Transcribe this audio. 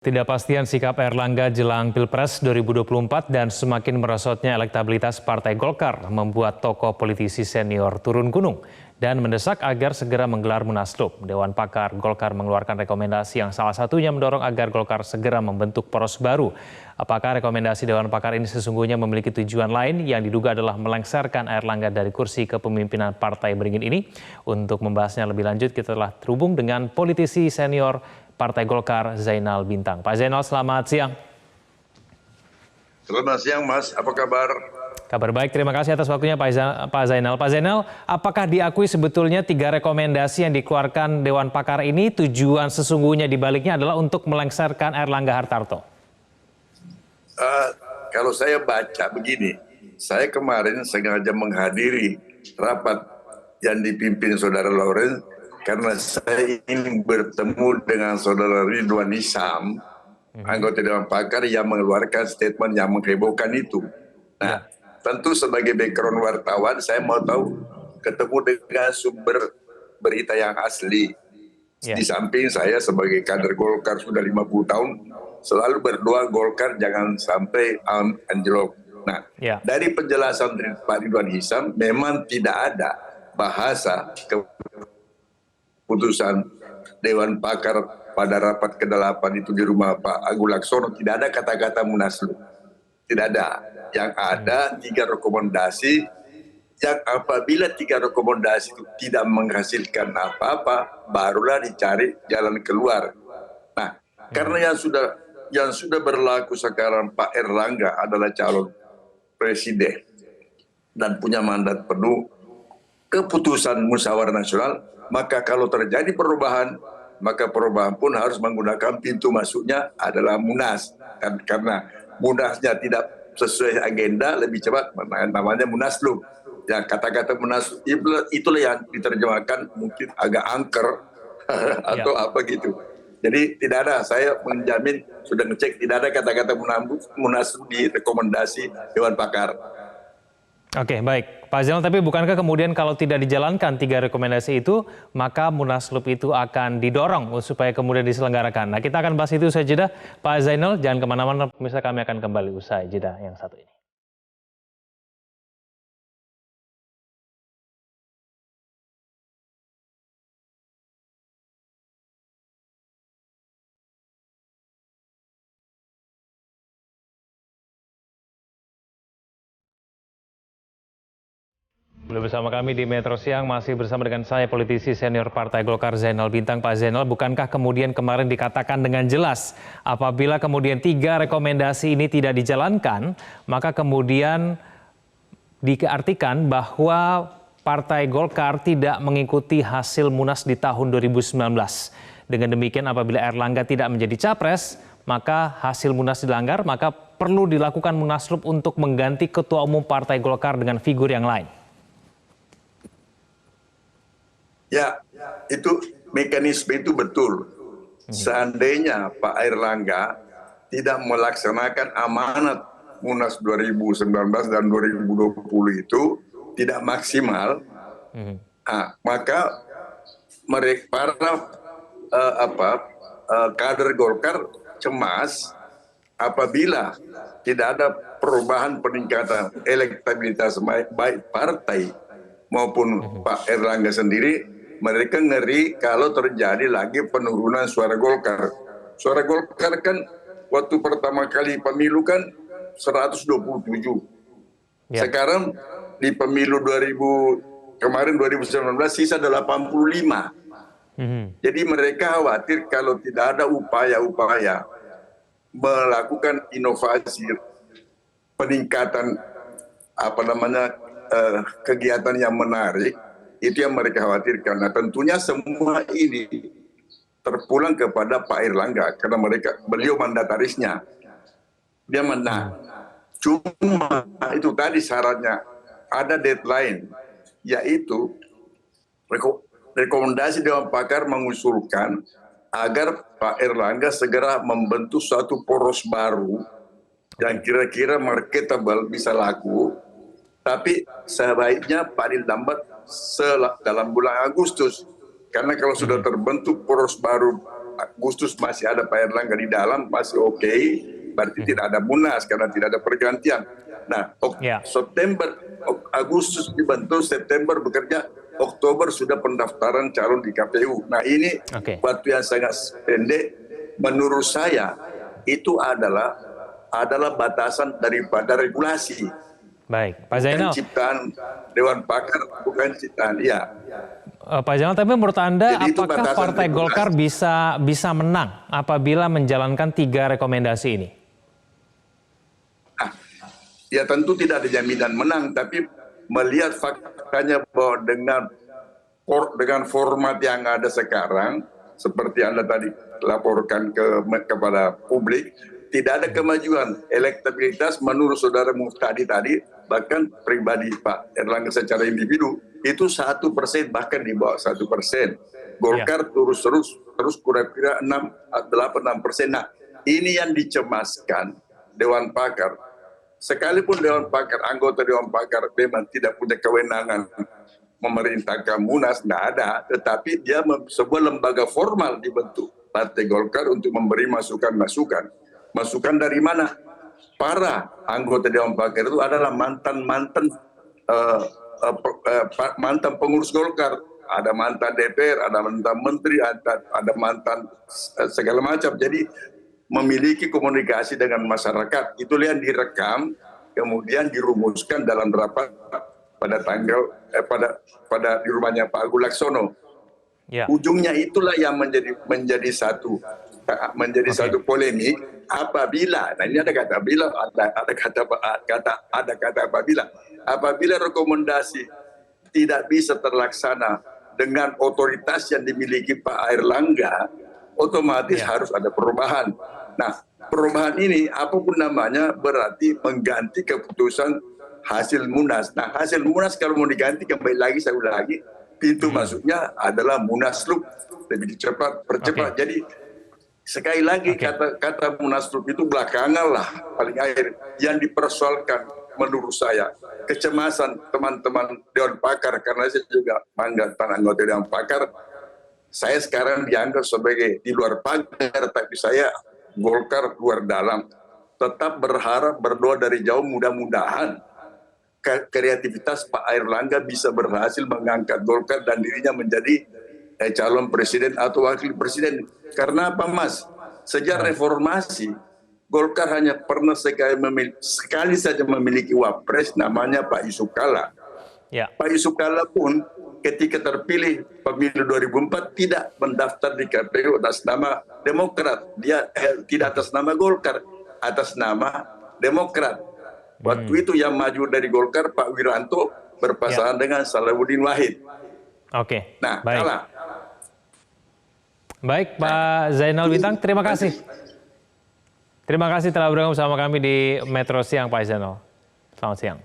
Ketidakpastian sikap Erlangga jelang Pilpres 2024 dan semakin merosotnya elektabilitas Partai Golkar membuat tokoh politisi senior turun gunung dan mendesak agar segera menggelar Munaslup. Dewan Pakar Golkar mengeluarkan rekomendasi yang salah satunya mendorong agar Golkar segera membentuk poros baru. Apakah rekomendasi Dewan Pakar ini sesungguhnya memiliki tujuan lain yang diduga adalah melengsarkan Erlangga dari kursi kepemimpinan Partai Beringin ini? Untuk membahasnya lebih lanjut, kita telah terhubung dengan politisi senior Partai Golkar Zainal Bintang. Pak Zainal, selamat siang. Selamat siang, Mas. Apa kabar? Kabar baik, terima kasih atas waktunya Pak Zainal. Pak Zainal, apakah diakui sebetulnya 3 rekomendasi yang dikeluarkan Dewan Pakar ini tujuan sesungguhnya dibaliknya adalah untuk melengsarkan Erlangga Hartarto? Kalau saya baca begini, saya kemarin sengaja menghadiri rapat yang dipimpin Saudara Lawrence karena saya ingin bertemu dengan Saudara Ridwan Hisam, anggota Dewan Pakar yang mengeluarkan statement yang menghebohkan itu. Nah, tentu sebagai background wartawan, saya mau tahu ketemu dengan sumber berita yang asli. Di samping saya sebagai kader Golkar sudah 50 tahun, selalu berdoa Golkar jangan sampai anjlok. Nah, dari penjelasan Pak Ridwan Hisam, memang tidak ada bahasa keputusan Dewan Pakar pada rapat ke-8 itu di rumah Pak Agung Laksono, tidak ada kata-kata munaslup. Tidak ada. Yang ada 3 rekomendasi yang apabila 3 rekomendasi itu tidak menghasilkan apa-apa, barulah dicari jalan keluar. Nah, karena yang sudah berlaku sekarang Pak Erlangga adalah calon presiden dan punya mandat penuh keputusan musyawarah nasional, maka kalau terjadi perubahan, maka perubahan pun harus menggunakan pintu masuknya adalah Munas. Karena Munasnya tidak sesuai agenda, lebih cepat namanya Munaslup. Ya, kata-kata Munaslup itulah yang diterjemahkan mungkin agak angker atau apa gitu. Jadi tidak ada, saya menjamin sudah ngecek tidak ada kata-kata Munaslup di rekomendasi Dewan Pakar. Oke, baik. Pak Zainal, tapi bukankah kemudian kalau tidak dijalankan 3 rekomendasi itu, maka Munaslup itu akan didorong supaya kemudian diselenggarakan. Nah, kita akan bahas itu usai jeda. Pak Zainal, jangan kemana-mana, pemirsa, kami akan kembali usai jeda yang satu ini. Belum bersama kami di Metro Siang, masih bersama dengan saya politisi senior Partai Golkar Zainal Bintang. Pak Zainal, bukankah kemudian kemarin dikatakan dengan jelas apabila kemudian 3 rekomendasi ini tidak dijalankan, maka kemudian diartikan bahwa Partai Golkar tidak mengikuti hasil Munas di tahun 2019. Dengan demikian apabila Erlangga tidak menjadi capres, maka hasil Munas dilanggar, maka perlu dilakukan Munaslup untuk mengganti Ketua Umum Partai Golkar dengan figur yang lain. Ya, itu mekanisme itu betul. Seandainya Pak Erlangga tidak melaksanakan amanat Munas 2019 dan 2020 itu tidak maksimal, maka mereka kader Golkar cemas apabila tidak ada perubahan peningkatan elektabilitas baik partai maupun Pak Erlangga sendiri. Mereka ngeri kalau terjadi lagi penurunan suara Golkar. Suara Golkar kan waktu pertama kali pemilu kan 127. Sekarang di pemilu kemarin 2019 sisa 85. Jadi mereka khawatir kalau tidak ada upaya-upaya melakukan inovasi peningkatan kegiatan yang menarik, itu yang mereka khawatirkan. Nah, tentunya semua ini terpulang kepada Pak Erlangga karena beliau mandatarisnya. Dia menang. Cuma itu tadi syaratnya ada deadline, yaitu rekomendasi Dewan Pakar mengusulkan agar Pak Erlangga segera membentuk suatu poros baru yang kira-kira marketable, bisa laku, tapi sebaiknya paling lambat dalam bulan Agustus. Karena kalau sudah terbentuk poros baru Agustus masih ada Pak Erlangga di dalam, masih oke, berarti tidak ada munas karena tidak ada pergantian. Nah, Agustus dibentuk, September bekerja, Oktober sudah pendaftaran calon di KPU. Nah ini waktu yang sangat pendek, menurut saya itu adalah batasan daripada regulasi. Baik, Pak Zainal. Bukan ciptaan Dewan Pakar, bukan ciptaan, ya. Pak Zainal, tapi menurut Anda Jadi apakah Partai Golkar bisa menang apabila menjalankan 3 rekomendasi ini? Nah, ya tentu tidak ada jaminan menang, tapi melihat faktanya bahwa dengan format yang ada sekarang, seperti Anda tadi laporkan kepada publik, tidak ada kemajuan. Elektabilitas menurut saudara Muftadi tadi, bahkan pribadi Pak Erlangga secara individu, itu 1%, bahkan di bawah 1%. Golkar terus kira-kira 8-6%. Nah, ini yang dicemaskan Dewan Pakar. Sekalipun Dewan Pakar, anggota Dewan Pakar memang tidak punya kewenangan memerintahkan munas, tidak ada. Tetapi dia sebuah lembaga formal dibentuk Partai Golkar untuk memberi masukan-masukan. Masukan dari mana? Para anggota Dewan Pakar itu adalah mantan pengurus Golkar, ada mantan DPR, ada mantan menteri, ada mantan segala macam. Jadi memiliki komunikasi dengan masyarakat. Itu yang direkam, kemudian dirumuskan dalam rapat pada pada di rumahnya Pak Agung Laksono. Ya. Ujungnya itulah yang menjadi satu polemik apabila, nah ini ada kata bila, ada kata apabila rekomendasi tidak bisa terlaksana dengan otoritas yang dimiliki Pak Erlangga, otomatis harus ada perubahan. Nah, perubahan ini apapun namanya berarti mengganti keputusan hasil munas. Nah, hasil munas kalau mau diganti kembali lagi, saya ulang lagi, pintu masuknya adalah munaslup, lebih percepat. Jadi sekali lagi kata munaslup itu belakangan lah, paling akhir yang dipersoalkan menurut saya. Kecemasan teman-teman Dewan Pakar, karena saya juga mantan anggota Dewan Pakar, saya sekarang dianggap sebagai di luar pagar, tapi saya Golkar luar dalam. Tetap berharap, berdoa dari jauh, mudah-mudahan kreativitas Pak Erlangga bisa berhasil mengangkat Golkar dan dirinya menjadi calon presiden atau wakil presiden. Karena apa, Mas? Sejak reformasi, Golkar hanya pernah sekali saja memiliki wapres, namanya Pak Yusuf Kalla. Ya. Pak Yusuf Kalla pun ketika terpilih pemilu 2004 tidak mendaftar di KPU atas nama Demokrat. Dia tidak atas nama Golkar, atas nama Demokrat. Waktu itu yang maju dari Golkar Pak Wiranto berpasangan dengan Salahuddin Wahid. Oke. Nah, baik. kalah. Baik, Pak Zainal Bintang, terima kasih. Terima kasih telah bergabung bersama kami di Metro Siang, Pak Zainal. Selamat siang.